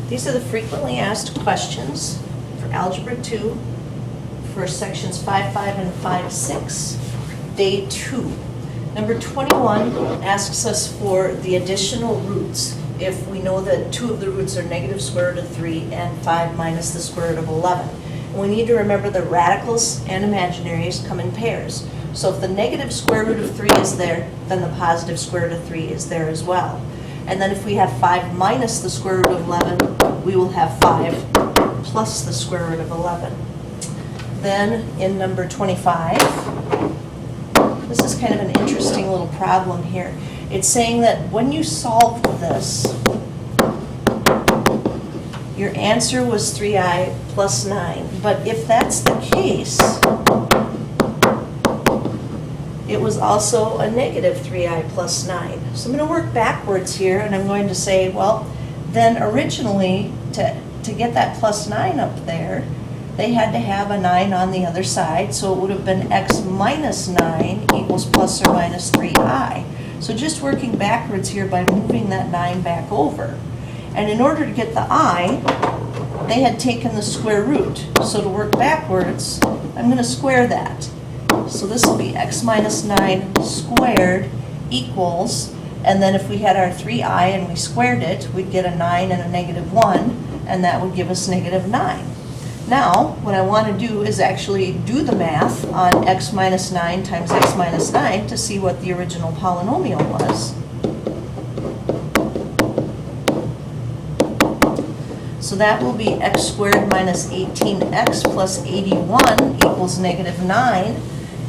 These are the frequently asked questions for Algebra 2 for sections 5.5 and 5.6, day 2. Number 21 asks us for the additional roots if we know that two of the roots are negative square root of 3 and 5 minus the square root of 11. And we need to remember the radicals and imaginaries come in pairs. So if the negative square root of 3 is there, then the positive square root of 3 is there as well. And then if we have 5 minus the square root of 11, we will have 5 plus the square root of 11. Then in number 25, this is kind of an interesting little problem here. It's saying that when you solved this, your answer was 3i plus 9. But if that's the case, it was also a negative 3i plus 9. So I'm going to work backwards here, and I'm going to say, well, then originally, to get that plus 9 up there, they had to have a 9 on the other side, so it would have been x minus 9 equals plus or minus 3i. So just working backwards here by moving that 9 back over. And in order to get the I, they had taken the square root. So to work backwards, I'm going to square that. So this will be x minus 9 squared equals, and then if we had our 3i and we squared it, we'd get a 9 and a negative 1, and that would give us negative 9. Now, what I want to do is actually do the math on x minus 9 times x minus 9 to see what the original polynomial was. So that will be x squared minus 18x plus 81 equals negative 9.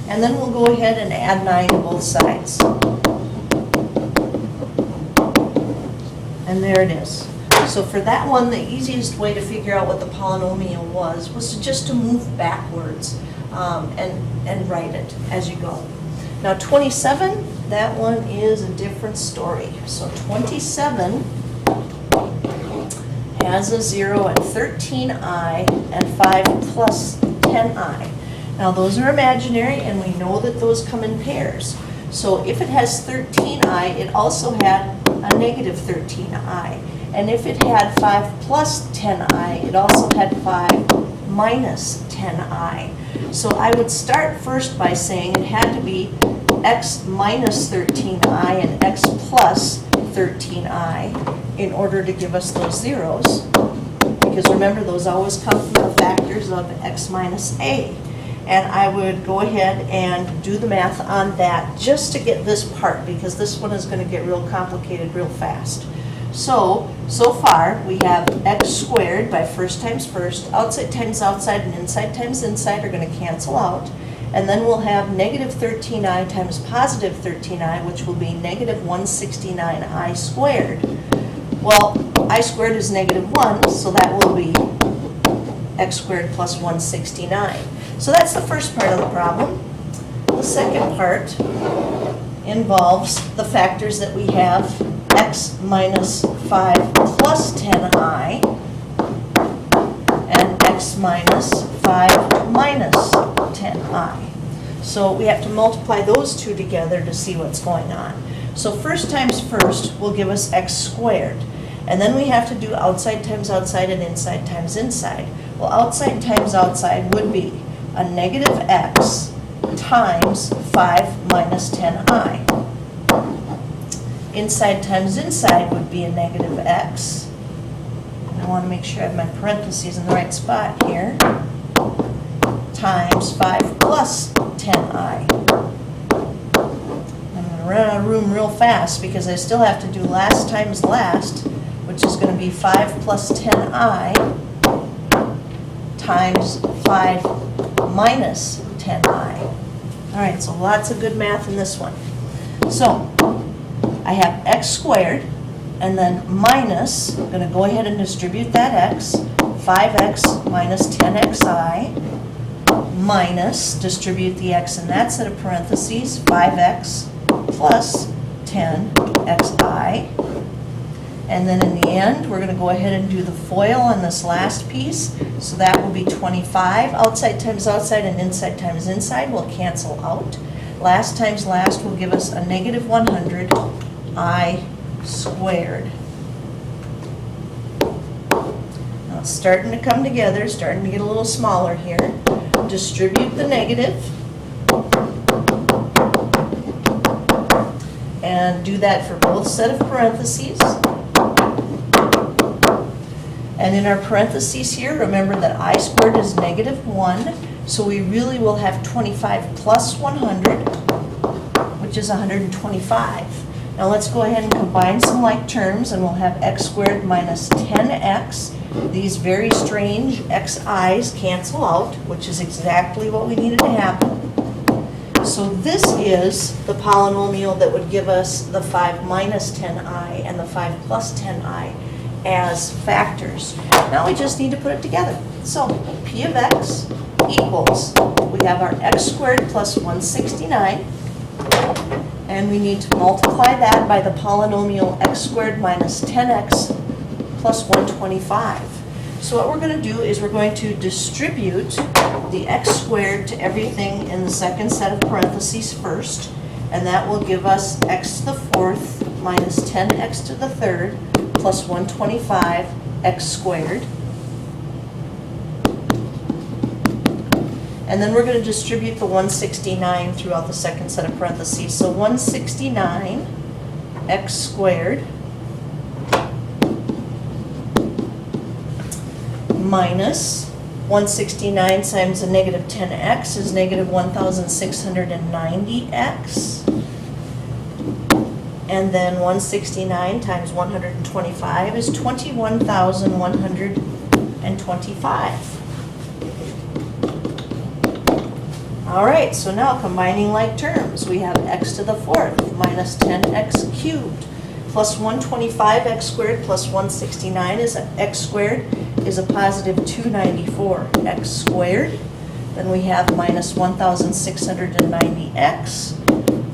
And then we'll go ahead and add 9 to both sides. And there it is. So for that one, the easiest way to figure out what the polynomial was just to move backwards and write it as you go. Now 27, that one is a different story. So 27 has a 0 and 13i and 5 plus 10i. Now those are imaginary, and we know that those come in pairs. So if it has 13i, it also had a negative 13i. And if it had 5 plus 10i, it also had 5 minus 10i. So I would start first by saying it had to be x minus 13i and x plus 13i in order to give us those zeros. Because remember, those always come from the factors of x minus a. And I would go ahead and do the math on that just to get this part, because this one is going to get real complicated real fast. So far we have x squared by first times first, outside times outside, and inside times inside are going to cancel out. And then we'll have negative 13i times positive 13i, which will be negative 169i squared. Well, I squared is negative 1, so that will be x squared plus 169. So that's the first part of the problem. The second part involves the factors that we have, x minus 5 plus 10i and x minus 5 minus 10i. So we have to multiply those two together to see what's going on. So first times first will give us x squared. And then we have to do outside times outside and inside times inside. Well, outside times outside would be a negative x times 5 minus 10i. Inside times inside would be a negative x. And I want to make sure I have my parentheses in the right spot here. Times 5 plus 10i. I'm going to run out of room real fast because I still have to do last times last, which is going to be 5 plus 10i times 5 minus 10i. All right, so lots of good math in this one. So I have x squared, and then minus, I'm going to go ahead and distribute that x, 5x minus 10xi, minus, distribute the x in that set of parentheses, 5x plus 10xi. And then in the end, we're going to go ahead and do the FOIL on this last piece. So that will be 25. Outside times outside and inside times inside will cancel out. Last times last will give us a negative 100 I squared. it's starting to come together, starting to get a little smaller here. Distribute the negative. And do that for both set of parentheses. And in our parentheses here, remember that I squared is -1, so we really will have 25 plus 100, which is 125. Now let's go ahead and combine some like terms, and we'll have x squared minus 10x. These very strange xi's cancel out, which is exactly what we needed to happen. So this is the polynomial that would give us the 5 minus 10i and the 5 plus 10i as factors. Now we just need to put it together. So p of x equals, we have our x squared plus 169, and we need to multiply that by the polynomial x squared minus 10x plus 125. So what we're going to do is we're going to distribute the x squared to everything in the second set of parentheses first, and that will give us x to the fourth minus 10x to the third plus 125 x squared. And then we're going to distribute the 169 throughout the second set of parentheses. So 169 x squared minus 169 times a negative 10x is negative 1,690x. And then 169 times 125 is 21,125. All right, so now combining like terms, we have x to the fourth minus 10x cubed plus 125x squared plus 169 is x squared is a positive 294x squared. Then we have minus 1,690x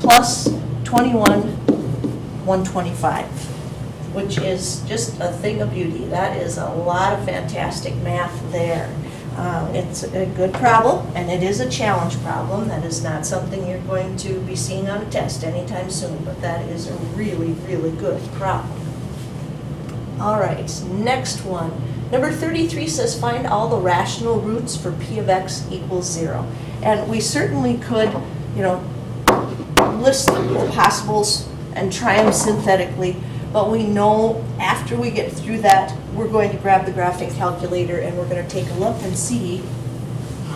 plus 21,125, which is just a thing of beauty. That is a lot of fantastic math there. It's a good problem, and it is a challenge problem. That is not something you're going to be seeing on a test anytime soon, but that is a really, really good problem. All right, next one. Number 33 says find all the rational roots for p of x equals 0. And we certainly could, list the possibles and try them synthetically, but we know after we get through that, we're going to grab the graphing calculator and we're going to take a look and see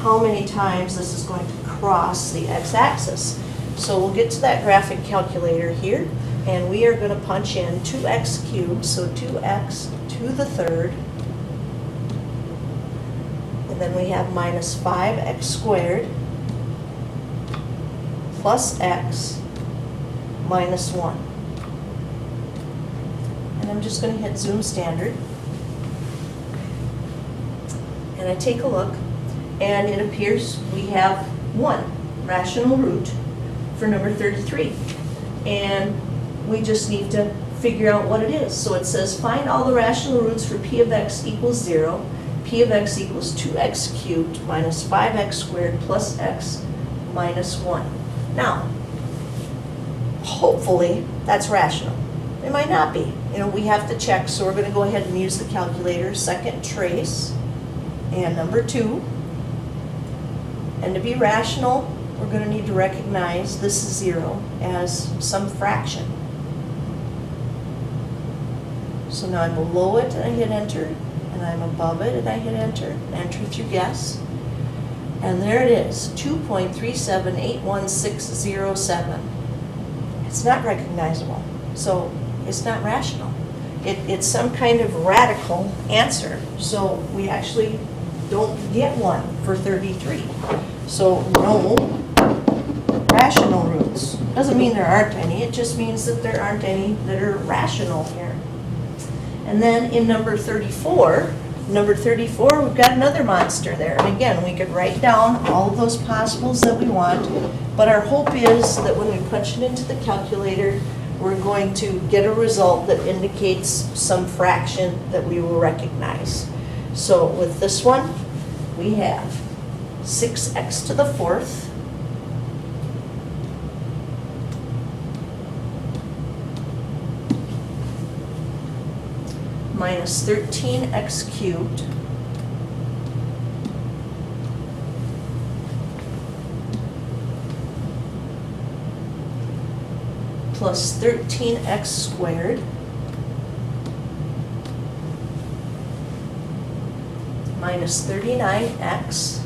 how many times this is going to cross the x-axis. So we'll get to that graphic calculator here, and we are going to punch in 2x cubed, so 2x to the third, and then we have minus 5x squared plus x minus 1. And I'm just going to hit zoom standard. And I take a look, and it appears we have one rational root for number 33. And we just need to figure out what it is. So it says find all the rational roots for p of x equals 0. P of x equals 2x cubed minus 5x squared plus x minus 1. Now, hopefully that's rational. It might not be. We have to check, so we're going to go ahead and use the calculator. Second trace and number 2. And to be rational, we're going to need to recognize this is 0 as some fraction. So now I'm below it and I hit enter, and I'm above it and I hit enter, enter through guess. And there it is, 2.3781607. It's not recognizable, so it's not rational. It's some kind of radical answer, so we actually don't get one for 33. So no rational roots. Doesn't mean there aren't any, it just means that there aren't any that are rational here. And then in number 34, we've got another monster there. And again, we could write down all of those possibles that we want, but our hope is that when we punch it into the calculator, we're going to get a result that indicates some fraction that we will recognize. So with this one, we have 6x to the fourth minus 13x cubed plus 13x squared minus 39x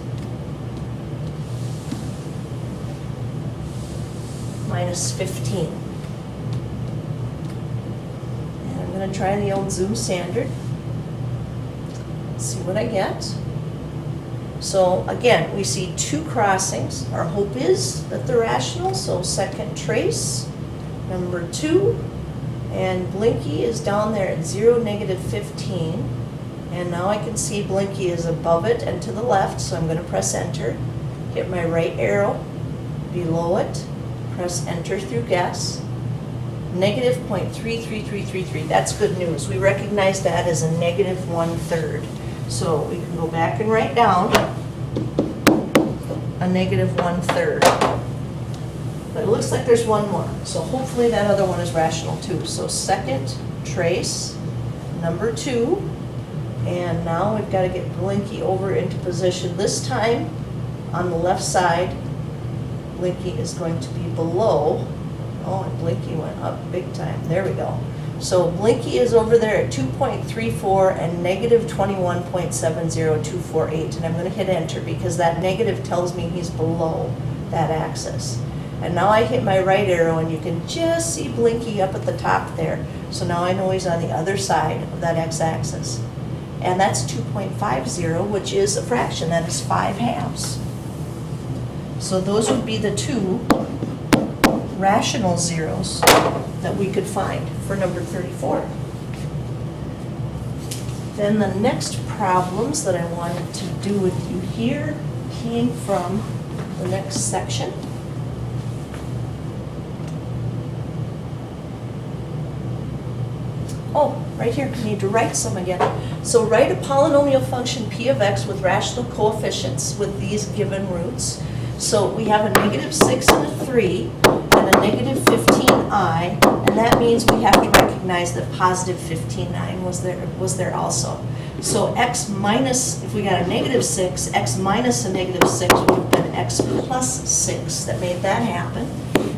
minus 15. And I'm going to try the old Zoom standard. See what I get. So again, we see two crossings. Our hope is that they're rational, so second trace, number 2, and Blinky is down there at 0, negative 15. And now I can see Blinky is above it and to the left, so I'm going to press enter. Hit my right arrow below it, press enter through guess. Negative 0.33333, that's good news. We recognize that as a negative 1/3. So we can go back and write down a negative 1/3. But it looks like there's one more. So hopefully that other one is rational too. So second trace, number 2. And now we've got to get Blinky over into position. This time on the left side, Blinky is going to be below. Oh, and Blinky went up big time. There we go. So Blinky is over there at 2.34 and negative 21.70248. And I'm going to hit enter because that negative tells me he's below that axis. And now I hit my right arrow and you can just see Blinky up at the top there. So now I know he's on the other side of that x-axis. And that's 2.50, which is a fraction. That is 5/2. So those would be the two rational zeros that we could find for number 34. Then the next problems that I wanted to do with you here came from the next section. Oh, right here, I need to write some again. So write a polynomial function p of x with rational coefficients with these given roots. So we have a negative 6 and a 3 and a negative 15i, and that means we have to recognize that positive 15i was there also. So x minus, if we got a negative 6, x minus a negative 6 would have been x plus 6 that made that happen.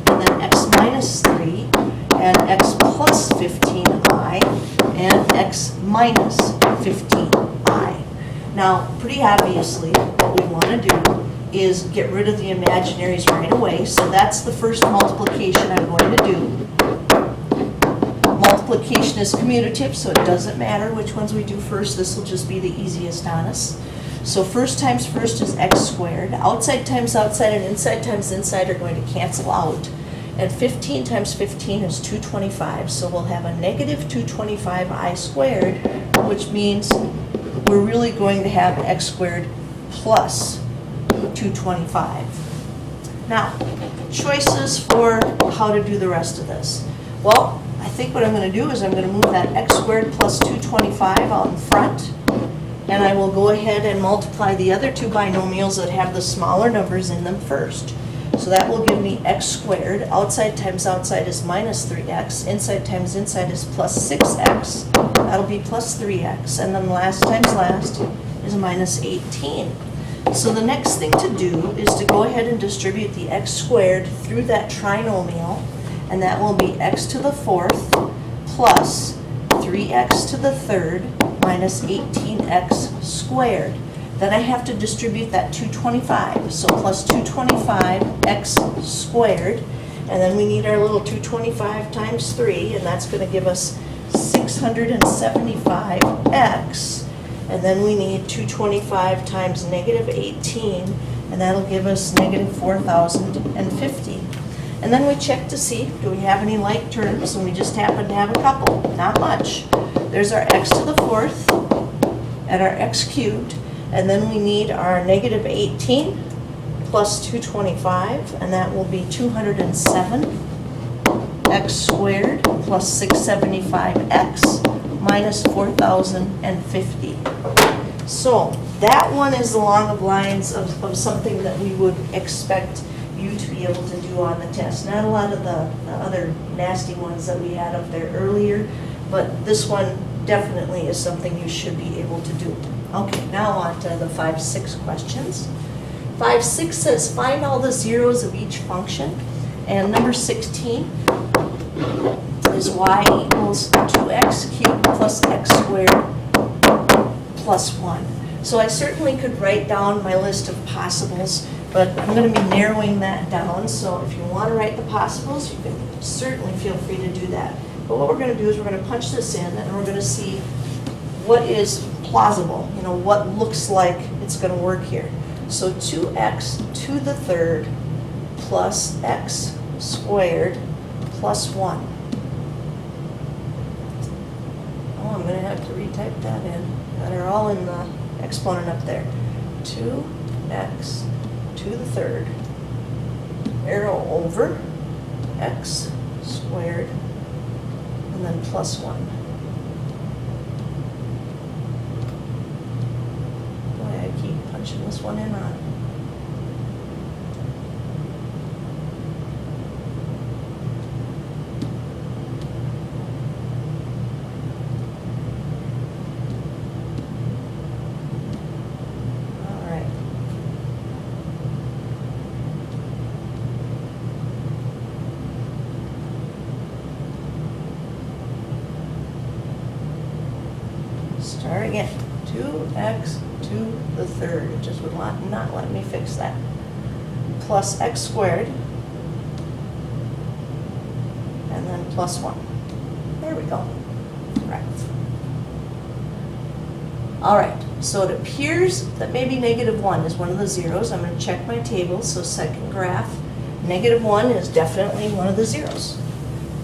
And then x minus 3 and x plus 15i and x minus 15i. Now, pretty obviously, what we want to do is get rid of the imaginaries right away. So that's the first multiplication I'm going to do. Multiplication is commutative, so it doesn't matter which ones we do first. This will just be the easiest on us. So first times first is x squared. Outside times outside and inside times inside are going to cancel out. And 15 times 15 is 225. So we'll have a negative 225i squared, which means we're really going to have x squared plus 225. Now, choices for how to do the rest of this. Well, I think what I'm going to do is I'm going to move that x squared plus 225 out in front, and I will go ahead and multiply the other two binomials that have the smaller numbers in them first. So that will give me x squared. Outside times outside is minus 3x. Inside times inside is plus 6x. That'll be plus 3x. And then last times last is minus 18. So the next thing to do is to go ahead and distribute the x squared through that trinomial, and that will be x to the 4th plus 3x to the 3rd minus 18x squared. Then I have to distribute that 225, so plus 225x squared, and then we need our little 225 times 3, and that's going to give us 675x. And then we need 225 times negative 18, and that'll give us negative 4,050. And then we check to see, do we have any like terms? And we just happen to have a couple, not much. There's our x to the 4th and our x cubed, and then we need our negative 18 plus 225, and that will be 207 x squared plus 675x minus 4,050. So that one is along the lines of something that we would expect you to be able to do on the test. Not a lot of the other nasty ones that we had up there earlier, but this one definitely is something you should be able to do. Okay, now on to the 5-6 questions. 5-6 says find all the zeros of each function, and number 16 is y equals 2x cubed plus x squared plus 1. So I certainly could write down my list of possibles, but I'm going to be narrowing that down. So if you want to write the possibles, you can certainly feel free to do that. But what we're going to do is we're going to punch this in, and we're going to see what is plausible, you know, what looks like it's going to work here. So 2x to the third plus x squared plus 1. Oh, I'm going to have to retype that in. That are all in the exponent up there. 2x to the third, arrow over, x squared, and then plus 1. Boy, I keep punching this one in on. Start again. 2x to the third. It just would not let me fix that. Plus x squared. And then plus 1. There we go. Right. All right. So it appears that maybe -1 is one of the zeros. I'm going to check my table. So second graph, -1 is definitely one of the zeros.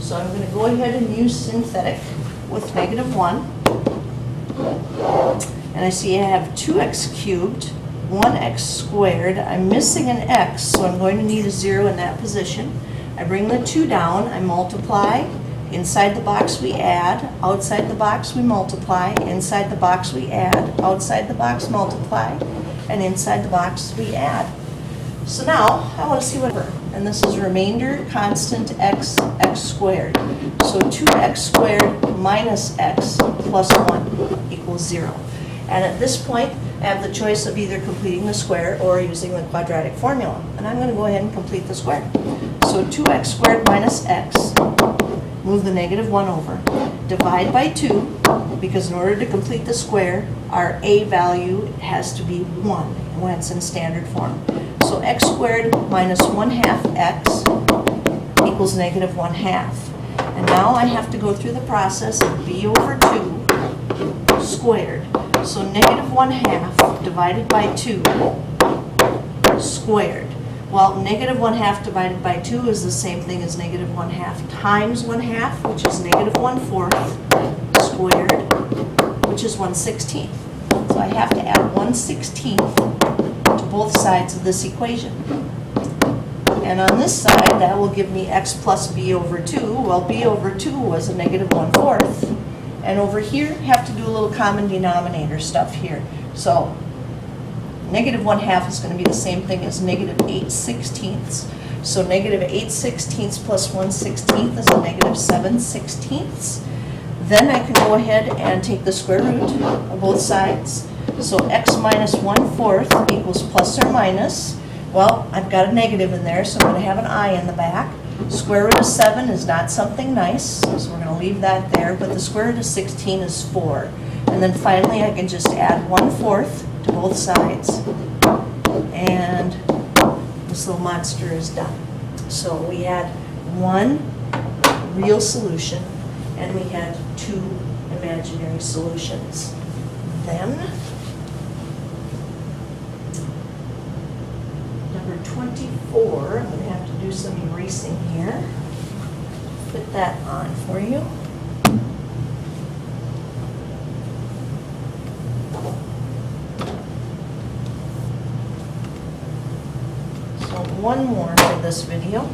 So I'm going to go ahead and use synthetic with -1. And I see I have 2x cubed, 1x squared. I'm missing an x, so I'm going to need a 0 in that position. I bring the 2 down, I multiply. Inside the box we add, outside the box we multiply, inside the box we add, outside the box multiply, and inside the box we add. So now, I want to see what, and this is remainder constant x squared. So 2x squared minus x plus 1 equals 0. And at this point, I have the choice of either completing the square or using the quadratic formula. And I'm going to go ahead and complete the square. So 2x squared minus x, move the -1 over, divide by 2, because in order to complete the square, our a value has to be 1 when it's in standard form. So x squared minus 1/2 x equals -1/2. And now I have to go through the process of b over 2 squared. So -1/2 divided by 2 squared. Well, -1/2 divided by 2 is the same thing as -1/2 times 1/2, which is -1/4 squared, which is 1/16. So I have to add 1/16 to both sides of this equation. And on this side, that will give me x plus b over 2. Well, b over 2 was a -1/4. And over here, have to do a little common denominator stuff here. So -1/2 is going to be the same thing as -8/16. So -8/16 plus 1/16 is a -7/16. Then I can go ahead and take the square root of both sides. So x minus 1/4 equals plus or minus. Well, I've got a negative in there, so I'm going to have an I in the back. Square root of 7 is not something nice, so we're going to leave that there. But the square root of 16 is 4. And then finally, I can just add 1/4 to both sides. And this little monster is done. So we had one real solution, and we had 2 imaginary solutions. Then, number 24, I'm going to have to do some erasing here. Put that on for you. So one more for this video.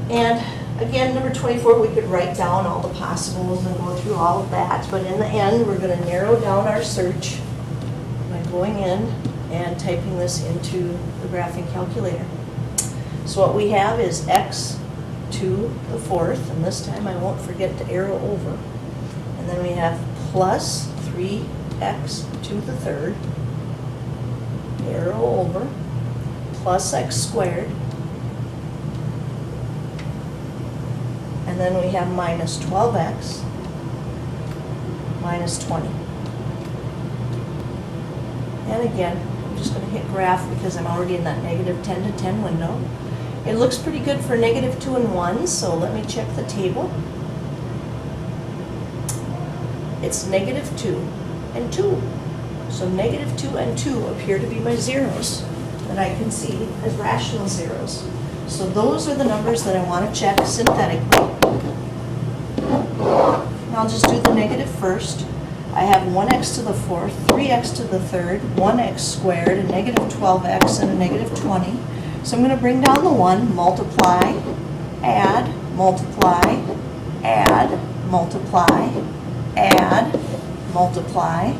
And again, number 24, we could write down all the possibles and go through all of that, but in the end, we're going to narrow down our search by going in and typing this into the graphing calculator. So what we have is x to the 4th, and this time I won't forget to arrow over. And then we have plus 3x to the 3rd, arrow over, plus x squared, And then we have minus 12x minus 20. And again, I'm just going to hit graph because I'm already in that negative 10 to 10 window. It looks pretty good for negative 2 and 1, so let me check the table. It's negative 2 and 2. So negative 2 and 2 appear to be my zeros that I can see as rational zeros. So those are the numbers that I want to check synthetically. And I'll just do the negative first. I have 1x to the fourth, 3x to the third, 1x squared, a negative 12x, and a negative 20. So I'm going to bring down the 1, multiply, add, multiply, add, multiply, add, multiply,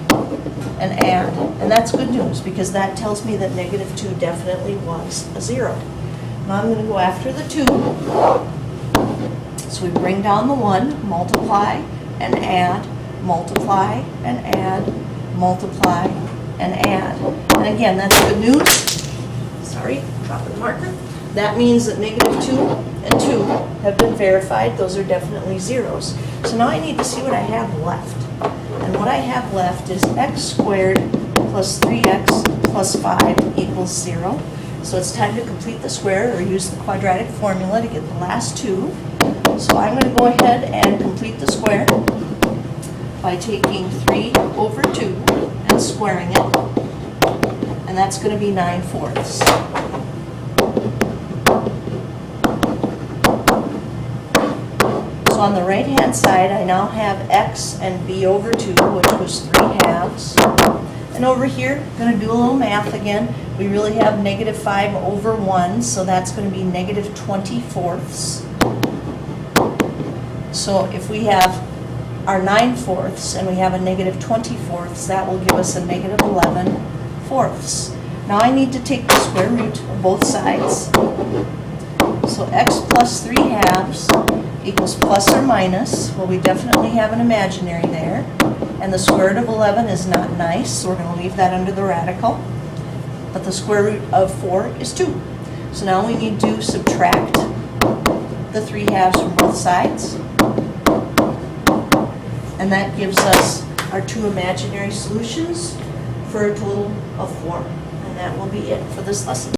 and add. And that's good news because that tells me that negative 2 definitely was a 0. Now I'm going to go after the 2. So we bring down the 1, multiply, and add, multiply, and add, multiply, and add. And again, that's good news. Sorry, dropping the marker. That means that negative 2 and 2 have been verified. Those are definitely zeros. So now I need to see what I have left. And what I have left is x squared plus 3x plus 5 equals 0. So it's time to complete the square or use the quadratic formula to get the last 2. So I'm going to go ahead and complete the square by taking 3 over 2 and squaring it. And that's going to be 9/4. So on the right-hand side, I now have x and b over 2, which was 3 halves. And over here, I'm going to do a little math again. We really have negative 5 over 1, so that's going to be negative 20/4. So if we have our 9/4 and we have a negative 20/4, that will give us a negative 11/4. Now I need to take the square root of both sides. So x plus 3 halves equals plus or minus. Well, we definitely have an imaginary there. And the square root of 11 is not nice, so we're going to leave that under the radical. But the square root of 4 is 2. So now we need to subtract the 3 halves from both sides. And that gives us our 2 imaginary solutions for a total of 4. And that will be it for this lesson.